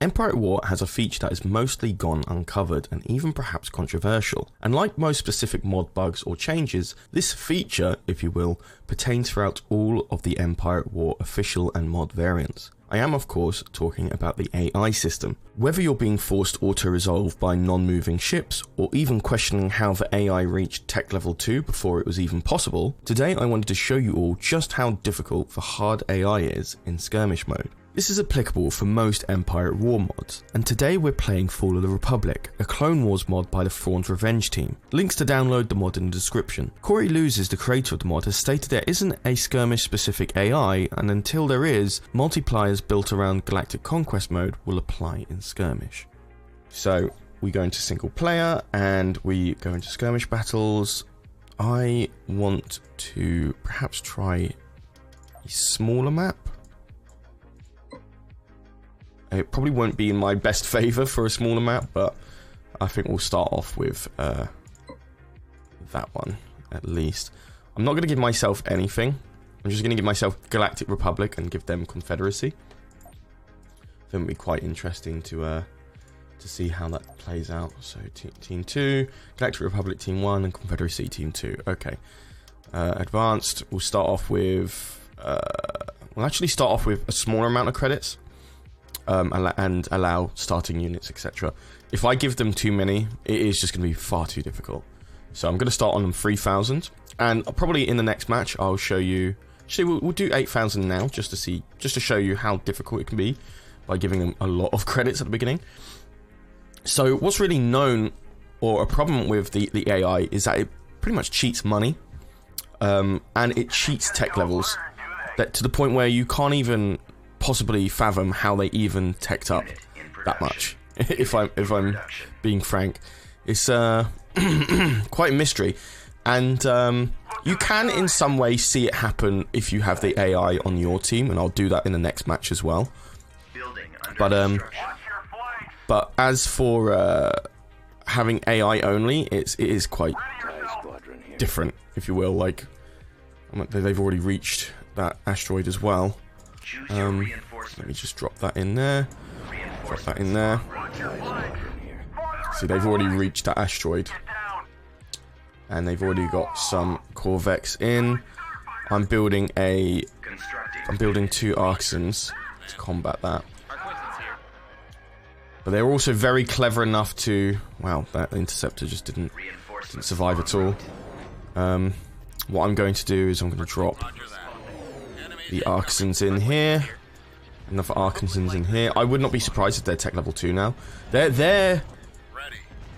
Empire at War has a feature that has mostly gone uncovered and even perhaps controversial, and like most specific mod bugs or changes, this feature, if you will, pertains throughout all of the Empire at War official and mod variants. I am of course talking about the AI system. Whether you're being forced auto-resolve by non-moving ships, or even questioning how the AI reached tech level 2 before it was even possible, today I wanted to show you all just how difficult the hard AI is in Skirmish mode. This is applicable for most Empire at War mods, and today we're playing Fall of the Republic, a Clone Wars mod by the Thrawn's Revenge team. Links to download the mod in the description. Corey Loses, the creator of the mod, has stated there isn't a skirmish specific AI, and until there is, multipliers built around Galactic Conquest mode will apply in Skirmish. So we go into single player and we go into skirmish battles. I want to perhaps try a smaller map. It probably won't be in my best favour for a smaller map, but I think we'll start off with that one, at least. I'm not going to give myself anything. I'm just going to give myself Galactic Republic and give them Confederacy. I think it'll be quite interesting to see how that plays out. So Team 2, Galactic Republic Team 1, and Confederacy Team 2. Okay. Advanced, we'll start off with... we'll actually start off with a smaller amount of credits. And allow starting units, etc. If I give them too many, it is just going to be far too difficult. So I'm going to start on them 3,000, and probably in the next match I'll show you. Actually, we'll do 8,000 now, just to show you how difficult it can be by giving them a lot of credits at the beginning. So what's really known, or a problem with the AI, is that it pretty much cheats money, and it cheats tech levels, that to the point where you can't even possibly fathom how they even teched up that much. if I'm being frank, it's quite a mystery, and you can in some way see it happen if you have the AI on your team, and I'll do that in the next match as well. But as for having AI only, it is quite different, if you will. Like, they've already reached that asteroid as well. Let me just drop that in there. Drop that in there. See, they've already reached that asteroid, and they've already got some Corvettes in. I'm building 2 Arcsons to combat that. But they're also very clever enough to... Wow, that interceptor just didn't survive at all. What I'm going to do is I'm going to drop the Arcsons in here. Another Arcsons in here. I would not be surprised if they're tech level 2 now. They're...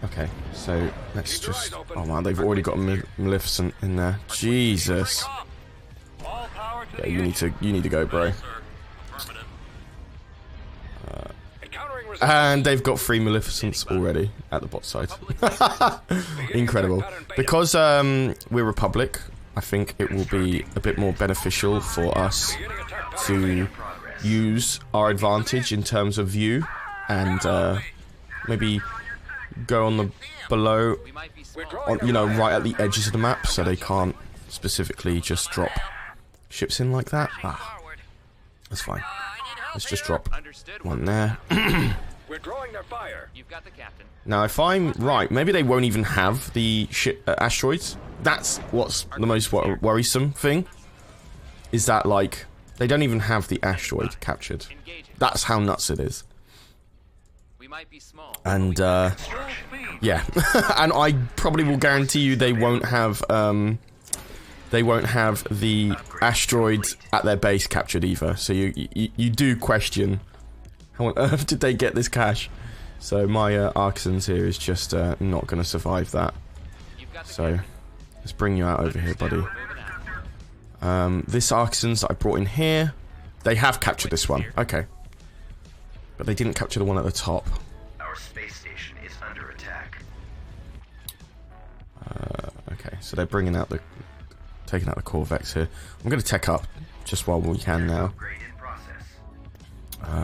Okay, so let's just... Oh man, they've already got a Maleficent in there. Jesus. Yeah, you need to go, bro. And they've got 3 Maleficents already at the bot side. Incredible. Because we're Republic, I think it will be a bit more beneficial for us to use our advantage in terms of view, and maybe go on the below, you know, right at the edges of the map, so they can't specifically just drop ships in like that. That's fine. Let's just drop one there. Now, if I'm right, maybe they won't even have the asteroids. That's what's the most worrisome thing, is that, like, they don't even have the asteroid captured. That's how nuts it is. And yeah, and I probably will guarantee you they won't have the asteroids at their base captured either. So you do question how on earth did they get this cash. So my Arcsons here is just not going to survive that. So let's bring you out over here, buddy. This Arcsons that I brought in here, they have captured this one. Okay. But they didn't capture the one at the top. Our space station is under attack. Okay, so they're taking out the Corvettes here. I'm going to tech up just while we can now.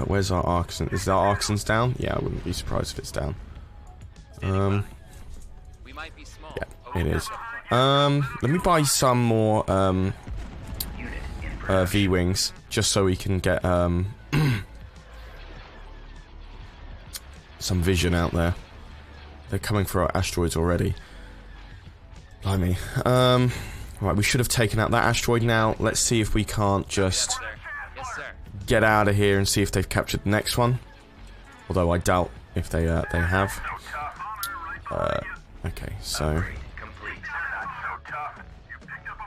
Where's our Arcsons? Is our Arcsons down? Yeah, I wouldn't be surprised if it's down. Yeah, it is. Let me buy some more V-Wings, just so we can get some vision out there. They're coming for our asteroids already. Blimey. Right, we should have taken out that asteroid now. Let's see if we can't just get out of here and see if they've captured the next one. Although I doubt if they have. Okay, so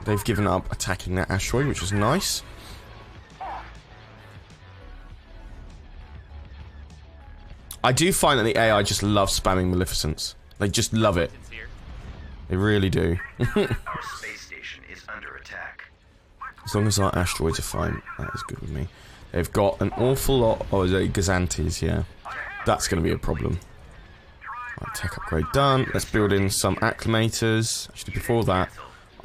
they've given up attacking that asteroid, which is nice. I do find that the AI just loves spamming Maleficents. They just love it. They really do. Our space station is under attack. As long as our asteroids are fine, that is good with me. They've got an awful lot of Gazantes, yeah. That's going to be a problem. Right, tech upgrade done. Let's build in some acclimators. Actually, before that,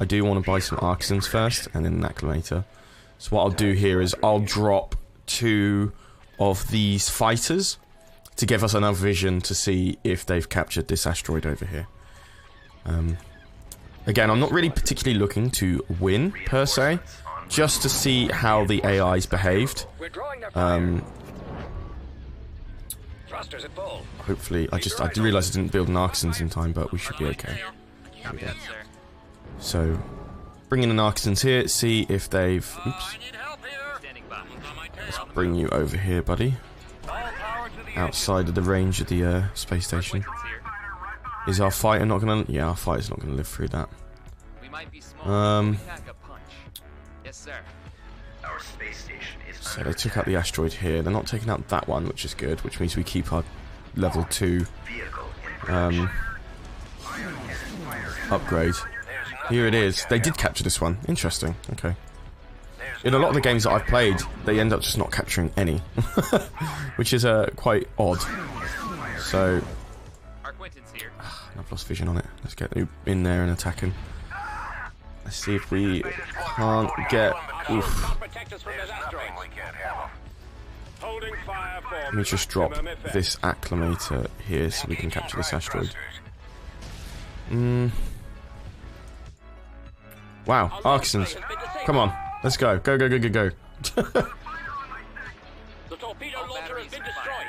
I do want to buy some artisans first, and then an acclimator. So what I'll do here is I'll drop 2 of these fighters to give us enough vision to see if they've captured this asteroid over here. Again, I'm not really particularly looking to win, per se, just to see how the AI's behaved. Hopefully, I did realise I didn't build an artisans in time, but we should be okay. So, bring in an artisans here, see if they've... Oops. Let's bring you over here, buddy. Outside of the range of the space station. Is our fighter not gonna... Yeah, our fighter's not gonna live through that. So they took out the asteroid here. They're not taking out that one, which is good, which means we keep our level 2 upgrade. Here it is. They did capture this one. Interesting. Okay. In a lot of the games that I've played, they end up just not capturing any. Which is quite odd. So... I've lost vision on it. Let's get in there and attack him. Let's see if we can't get... Oof. Let me just drop this acclimator here so we can capture this asteroid. Wow, artisans. Come on. Let's go. Go, go, go, go, go. The torpedo launcher has been destroyed.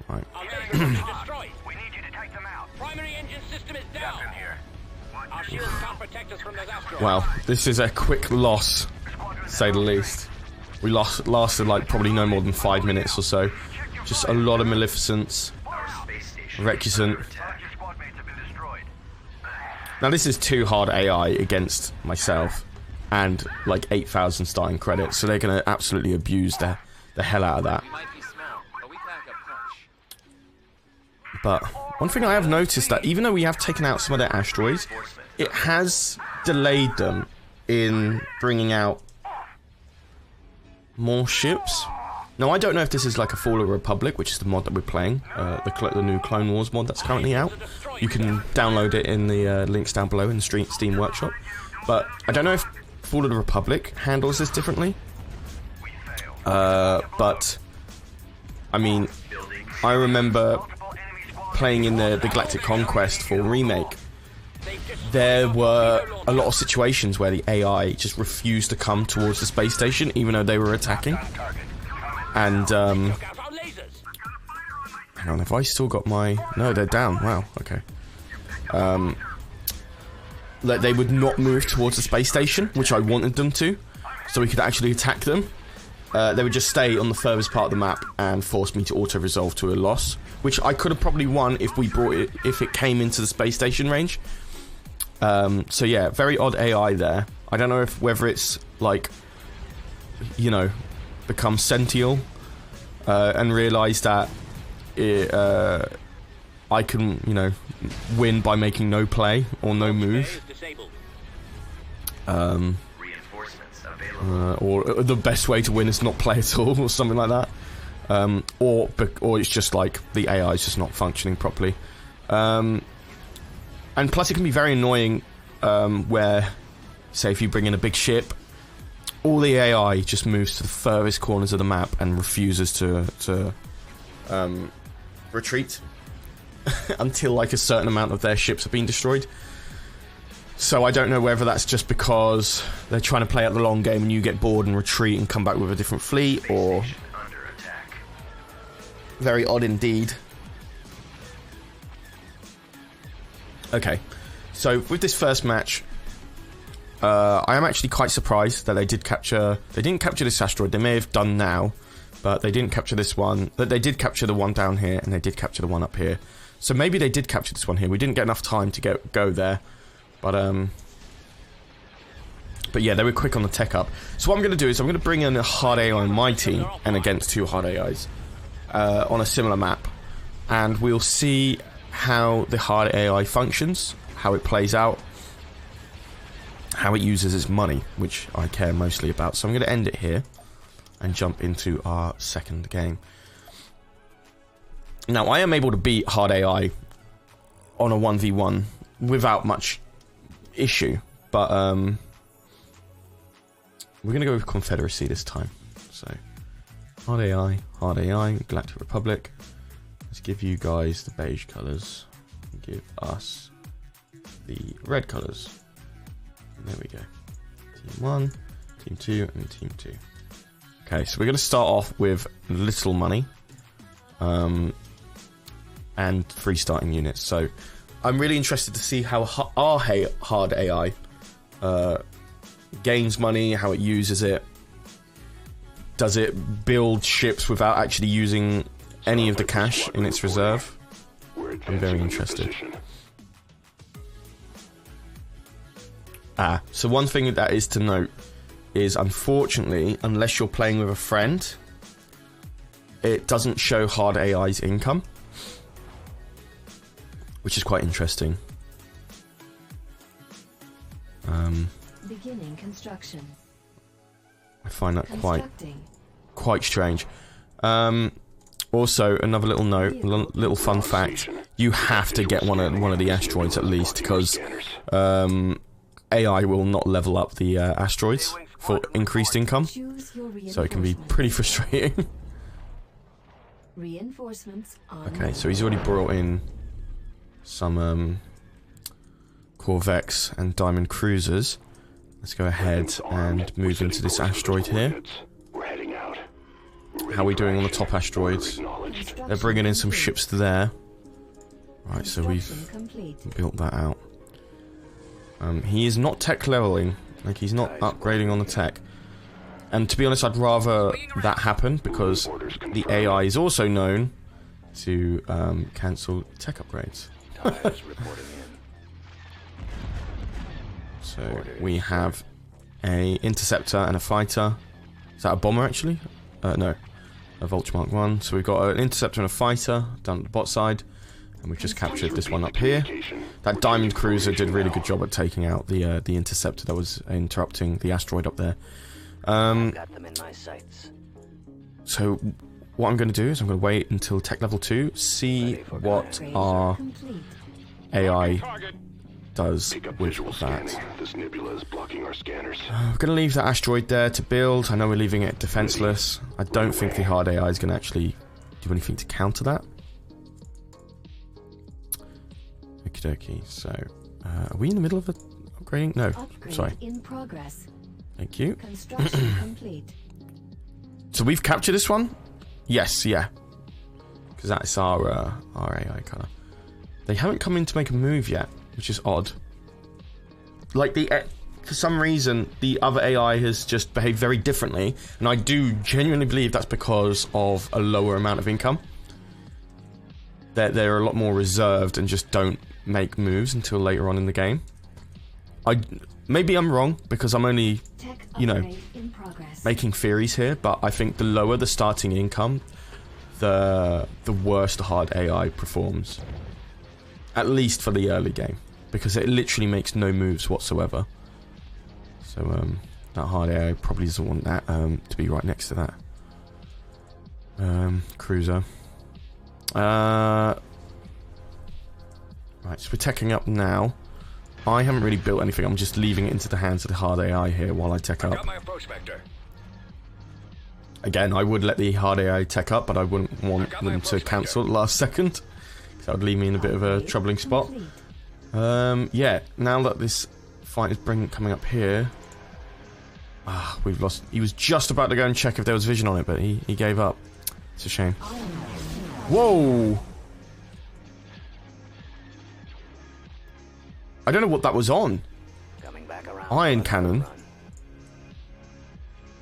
Right. Destroyed. We need you to take them out. Primary engine system is down. Our shields can't protect us from those asteroids. Well, this is a quick loss, to say the least. We lasted like probably no more than 5 minutes or so. Just a lot of Maleficents. Recusant. Now this is too hard AI against myself. And like 8,000 starting credits, so they're going to absolutely abuse the hell out of that. But one thing I have noticed that even though we have taken out some of their asteroids, it has delayed them in bringing out more ships. Now I don't know if this is like a Fall of the Republic, which is the mod that we're playing, the new Clone Wars mod that's currently out. You can download it in the links down below in the Steam Workshop. But I don't know if Fall of the Republic handles this differently. But I mean, I remember playing in the Galactic Conquest for Remake. There were a lot of situations where the AI just refused to come towards the space station, even though they were attacking. And hang on, have I still got my... No, they're down. Wow, okay. They would not move towards the space station, which I wanted them to, so we could actually attack them. They would just stay on the furthest part of the map and force me to auto-resolve to a loss, which I could have probably won if we brought it, if it came into the space station range. So yeah, very odd AI there. I don't know whether it's like, you know, become sentient and realize that I can, you know, win by making no play or no move. Or the best way to win is not play at all, or something like that. Or it's just like the AI is just not functioning properly. And plus it can be very annoying where, say if you bring in a big ship, all the AI just moves to the furthest corners of the map and refuses to retreat until like a certain amount of their ships have been destroyed. So I don't know whether that's just because they're trying to play out the long game and you get bored and retreat and come back with a different fleet, or Very odd indeed. Okay, so with this first match, I am actually quite surprised that they did capture... They didn't capture this asteroid. They may have done now, but they didn't capture this one. But they did capture the one down here, and they did capture the one up here. So maybe they did capture this one here. We didn't get enough time to go there. But yeah, they were quick on the tech up. So what I'm going to do is I'm going to bring in a hard AI on my team, and against 2 hard AIs, on a similar map. And we'll see how the hard AI functions, how it plays out, how it uses its money, which I care mostly about. So I'm going to end it here and jump into our second game. Now, I am able to beat hard AI on a 1v1 without much issue, but we're going to go with Confederacy this time. So, hard AI, Galactic Republic. Let's give you guys the beige colours. Give us the red colours. And there we go. Team 1, Team 2, and Team 2. Okay, so we're going to start off with little money. And free starting units. So, I'm really interested to see how our hard AI gains money, how it uses it. Does it build ships without actually using any of the cash in its reserve? I'm very interested. So one thing that is to note is, unfortunately, unless you're playing with a friend, it doesn't show hard AI's income, which is quite interesting. Beginning construction. I find that quite strange. Also, another little note, little fun fact: you have to get one of the asteroids at least, because AI will not level up the asteroids for increased income, so it can be pretty frustrating. Reinforcements on. Okay, so he's already brought in some Corvettes and Diamond Cruisers. Let's go ahead and move into this asteroid here. How are we doing on the top asteroids? They're bringing in some ships there. Right, so we've built that out. He is not tech leveling, like he's not upgrading on the tech. And to be honest, I'd rather that happen, because the AI is also known to cancel tech upgrades. So we have a interceptor and a fighter. Is that a bomber actually? No, a Vulture Mark 1. So we've got an interceptor and a fighter down at the bot side, and we've just captured this one up here. That Diamond Cruiser did a really good job at taking out the interceptor that was interrupting the asteroid up there. So what I'm going to do is I'm going to wait until tech level 2, see what our AI does with that. We're going to leave that asteroid there to build. I know we're leaving it defenseless. I don't think the hard AI is going to actually do anything to counter that. Okie dokie. So, are we in the middle of upgrading? No, sorry. In progress. Thank you. Construction complete. So we've captured this one? Yes, yeah. Because that's our AI colour. They haven't come in to make a move yet, which is odd. Like, for some reason, the other AI has just behaved very differently, and I do genuinely believe that's because of a lower amount of income. They're a lot more reserved and just don't make moves until later on in the game. Maybe I'm wrong, because I'm only, you know, making theories here, but I think the lower the starting income, the worse the hard AI performs. At least for the early game, because it literally makes no moves whatsoever. So that hard AI probably doesn't want that to be right next to that cruiser. Right, so we're teching up now. I haven't really built anything. I'm just leaving it into the hands of the hard AI here while I tech up. Again, I would let the hard AI tech up, but I wouldn't want them to cancel at the last second. That would leave me in a bit of a troubling spot. Yeah, now that this fight is coming up here. We've lost. He was just about to go and check if there was vision on it, but he gave up. It's a shame. Whoa! I don't know what that was on. Coming back around. Iron cannon.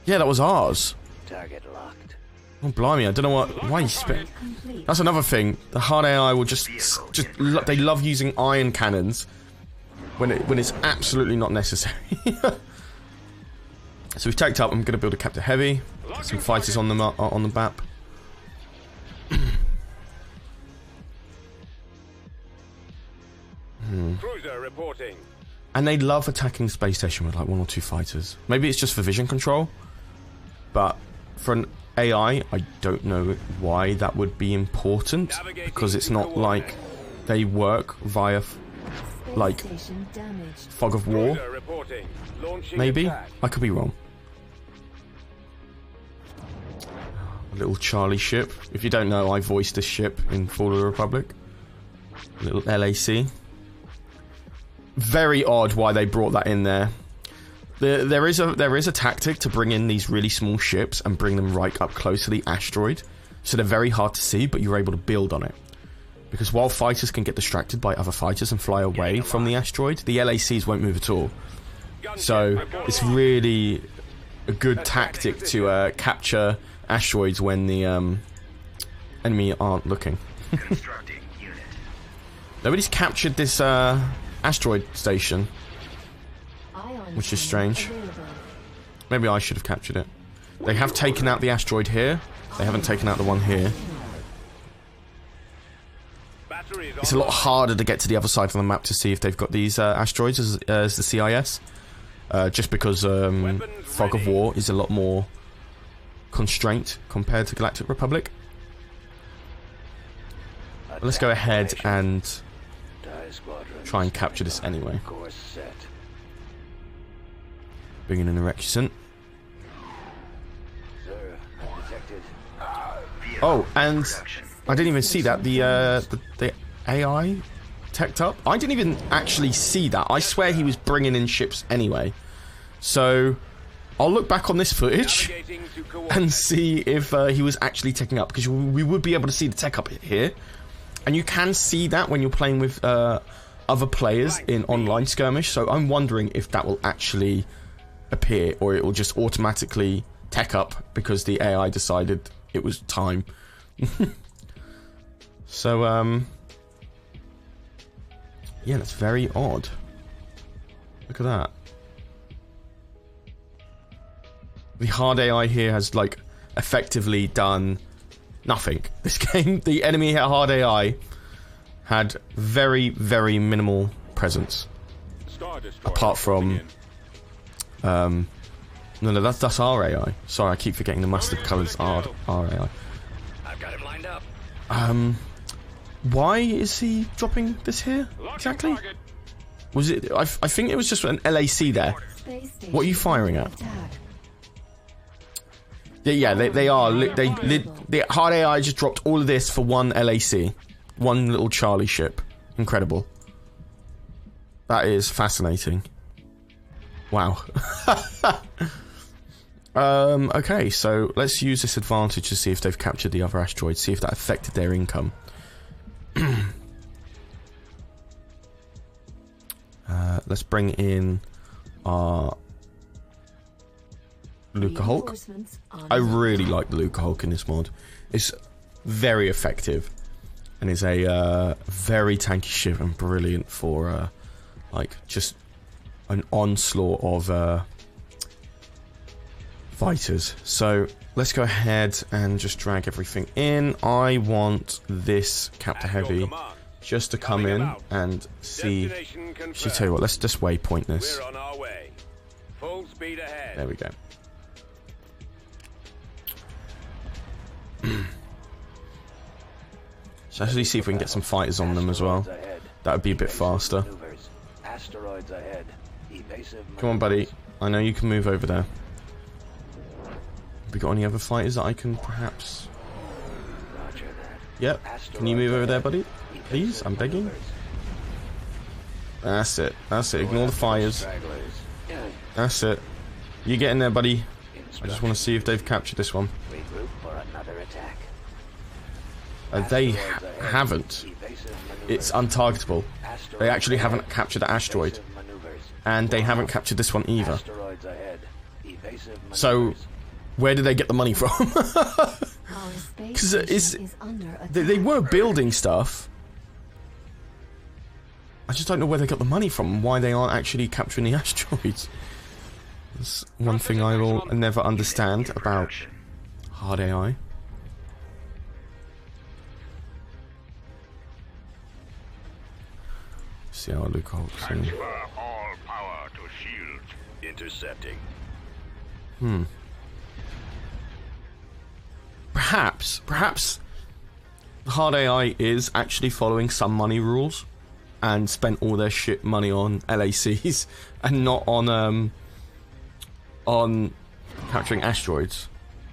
Yeah, that was ours. Target locked. Oh blimey! I don't know why he spit. Complete. That's another thing. The hard AI will just they love using iron cannons when it's absolutely not necessary. So we've tacked up. I'm going to build a Captain Heavy. Get some fighters on the map. Cruiser reporting. And they love attacking space station with like 1 or 2 fighters. Maybe it's just for vision control, but for an AI, I don't know why that would be important, because it's not like they work via like Station damaged. fog of war. Cruiser reporting. Launching Maybe attack. I could be wrong. A little Charlie ship. If you don't know, I voiced this ship in Fall of the Republic. Little LAC. Very odd why they brought that in there. There is a tactic to bring in these really small ships and bring them right up close to the asteroid, so they're very hard to see, but you're able to build on it. Because while fighters can get distracted by other fighters and fly away from the asteroid, the LACs won't move at all. So it's really a good tactic to capture asteroids when the enemy aren't looking. Constructing unit. Nobody's captured this asteroid station, Ion which is cannon strange. available. Maybe I should have captured it. They have taken out the asteroid here. They haven't taken out the one here. Batteries It's a lot harder to get to the other side of the map to see if they've got these asteroids as the CIS. Just because Fog of War is a lot more constraint compared to Galactic Republic. But let's go ahead and try and capture this anyway. Course set. Bring in an erection. Sir, detected. Oh, and I didn't even see that the AI teched up. I didn't even actually see that. I swear he was bringing in ships anyway. So I'll look back on this footage Navigating to and coordinate. see if he was actually teching up, because we would be able to see the tech up here, and you can see that when you're playing with other players in online skirmish. So I'm wondering if that will actually appear, or it will just automatically tech up because the AI decided it was time. So yeah, that's very odd. Look at that. The hard AI here has like effectively done nothing. This game, the enemy hard AI had very, very minimal presence. Star Destroyer Apart from reporting no, that's our AI. Sorry, I keep forgetting the mustard colours are our AI. in. I've got him lined up. Why is he dropping this here exactly? Was it? I think it was just an LAC there. Space station What are you firing at? attack. Yeah, they are. The hard AI just dropped all of this for one LAC, one little Charlie ship. Incredible. That is fascinating. Wow. Okay, so let's use this advantage to see if they've captured the other asteroids. See if that affected their income. Let's bring in our Luca Hulk. Reinforcements on I the really like the Luca Hulk in this mod. It's very effective and is a very tanky ship and brilliant for like just an onslaught of fighters. So let's go ahead and just drag everything in. I want this Captain Heavy just to come in and see. Destination confirmed. Should tell you what, let's just waypoint this. We're on our way. Full speed ahead. There we go. So actually see if we can get some fighters on them as well. That would be a bit faster. Asteroids ahead. Evasive Come on, buddy. I know you can move over there. Have we got any other fighters that I can perhaps... Roger that. Yep. Can you move over there, buddy? Please? I'm begging. That's it. That's it. Ignore the fires. Stragglers. That's it. You get in there, buddy. I just want to see if they've captured this one. Regroup for another attack. They haven't. It's untargetable. They actually haven't captured the asteroid. And they haven't captured this one either. So, where did they get the money from? Because they were building stuff. I just don't know where they got the money from and why they aren't actually capturing the asteroids. That's one thing I will never understand about hard AI. See how I look out. Transfer all power to shield. Intercepting. Perhaps the hard AI is actually following some money rules and spent all their shit money on LACs and not on capturing asteroids,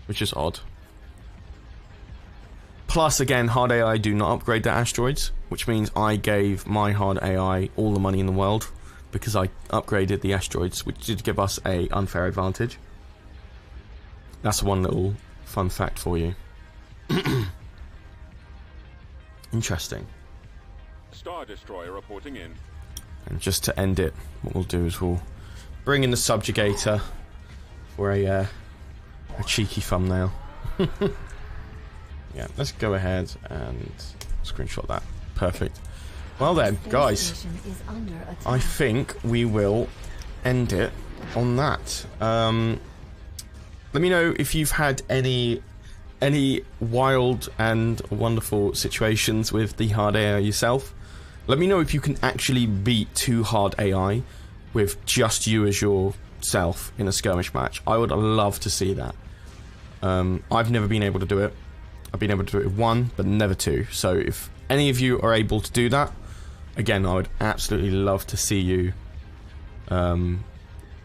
which is odd. Plus, again, hard AI do not upgrade their asteroids, which means I gave my hard AI all the money in the world because I upgraded the asteroids, which did give us a unfair advantage. That's one little fun fact for you. Interesting. Star Destroyer reporting in. And just to end it, what we'll do is we'll bring in the subjugator for a cheeky thumbnail. Yeah, let's go ahead and screenshot that. Perfect. Well then, guys, I think we will end it on that. Let me know if you've had any wild and wonderful situations with the hard AI yourself. Let me know if you can actually beat 2 hard AI with just you as yourself in a skirmish match. I would love to see that. I've never been able to do it. I've been able to do it with 1, but never 2. So if any of you are able to do that, again, I would absolutely love to see you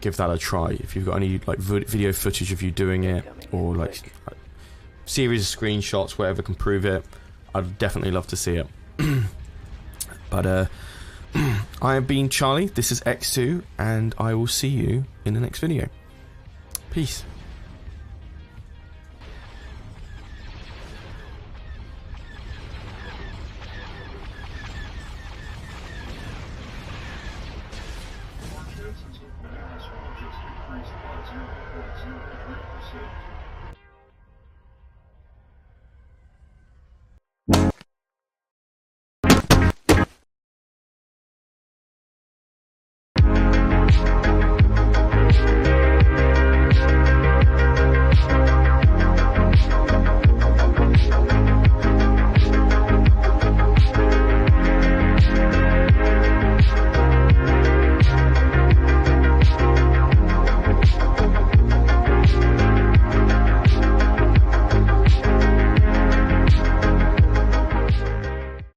give that a try. If you've got any like video footage of you doing it, or like series of screenshots, whatever can prove it, I'd definitely love to see it. But I have been Charlie, this is X2, and I will see you in the next video. Peace. Chances of mass are just increased by 0.03%.